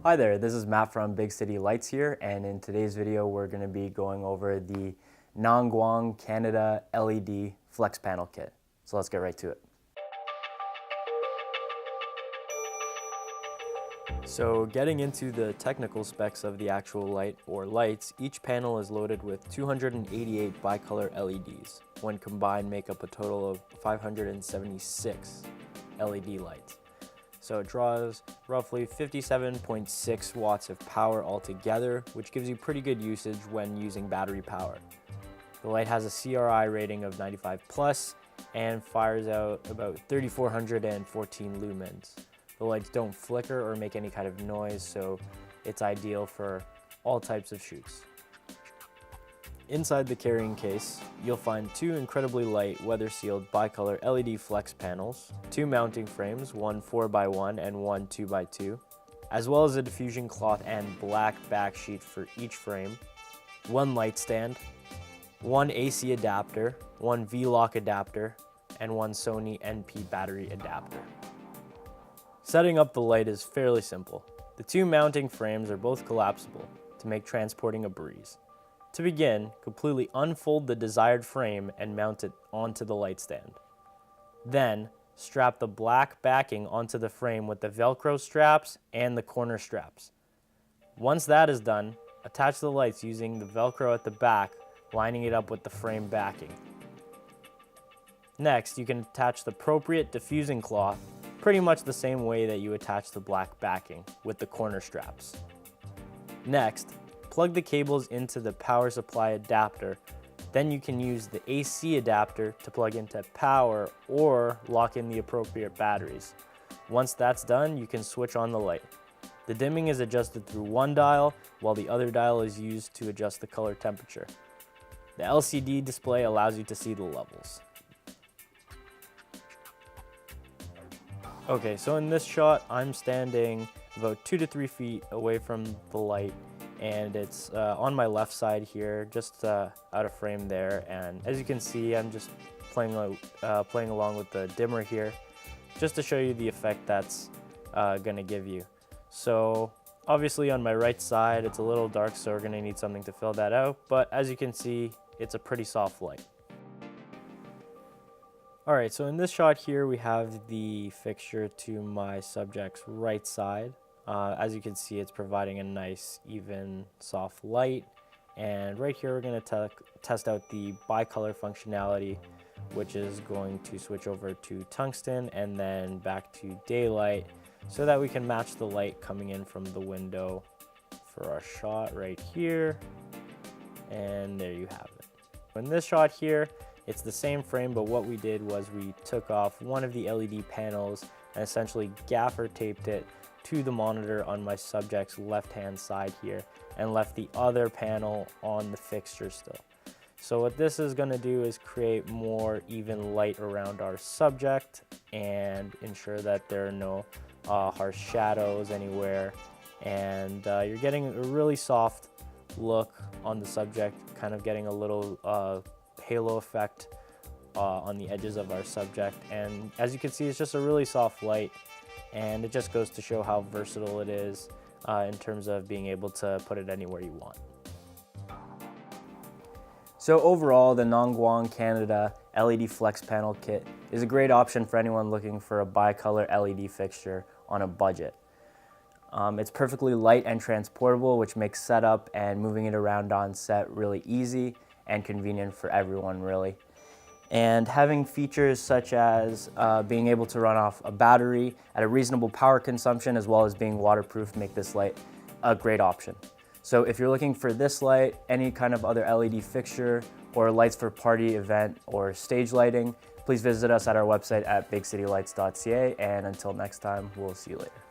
Hi there, this is Matt from Big City Lights here, and in today's video we're going to be going over the Nangwang Canada LED Flex Panel Kit. So let's get right to it. So getting into the technical specs of the actual light or lights, each panel is loaded with 288 bicolor LEDs. When combined, make up a total of 576 LED lights. So it draws roughly 57.6 watts of power altogether, which gives you pretty good usage when using battery power. The light has a CRI rating of 95 plus and fires out about 3,414 lumens. The lights don't flicker or make any kind of noise, so it's ideal for all types of shoots. Inside the carrying case, you'll find two incredibly light weather-sealed bicolor LED flex panels, two mounting frames, one 4x1 and one 2x2, as well as a diffusion cloth and black back sheet for each frame, one light stand, one AC adapter, one V-Lock adapter, and one Sony NP battery adapter. Setting up the light is fairly simple. The two mounting frames are both collapsible to make transporting a breeze. To begin, completely unfold the desired frame and mount it onto the light stand. Then, strap the black backing onto the frame with the Velcro straps and the corner straps. Once that is done, attach the lights using the Velcro at the back, lining it up with the frame backing. Next, you can attach the appropriate diffusing cloth pretty much the same way that you attach the black backing with the corner straps. Next, plug the cables into the power supply adapter. Then you can use the AC adapter to plug into power or lock in the appropriate batteries. Once that's done, you can switch on the light. The dimming is adjusted through one dial, while the other dial is used to adjust the color temperature. The LCD display allows you to see the levels. Okay, so in this shot, I'm standing about 2 to 3 feet away from the light, and it's on my left side here, just out of frame there. And as you can see, I'm just playing along with the dimmer here, just to show you the effect that's gonna give you. So obviously on my right side, it's a little dark, so we're gonna need something to fill that out. But as you can see, it's a pretty soft light. All right, so in this shot here, we have the fixture to my subject's right side. As you can see, it's providing a nice, even, soft light. And right here, we're gonna test out the bicolor functionality, which is going to switch over to tungsten and then back to daylight so that we can match the light coming in from the window for our shot right here. And there you have it. In this shot here, it's the same frame, but what we did was we took off one of the LED panels and essentially gaffer taped it to the monitor on my subject's left-hand side here and left the other panel on the fixture still. So what this is going to do is create more even light around our subject and ensure that there are no harsh shadows anywhere. And you're getting a really soft look on the subject, kind of getting a little halo effect on the edges of our subject. And as you can see, it's just a really soft light, and it just goes to show how versatile it is in terms of being able to put it anywhere you want. So overall, the Nangwang Canada LED Flex Panel Kit is a great option for anyone looking for a bicolor LED fixture on a budget. It's perfectly light and transportable, which makes setup and moving it around on set really easy and convenient for everyone, really. And having features such as being able to run off a battery at a reasonable power consumption, as well as being waterproof, make this light a great option. So if you're looking for this light, any kind of other LED fixture, or lights for party, event, or stage lighting, please visit us at our website at bigcitylights.ca. And until next time, we'll see you later.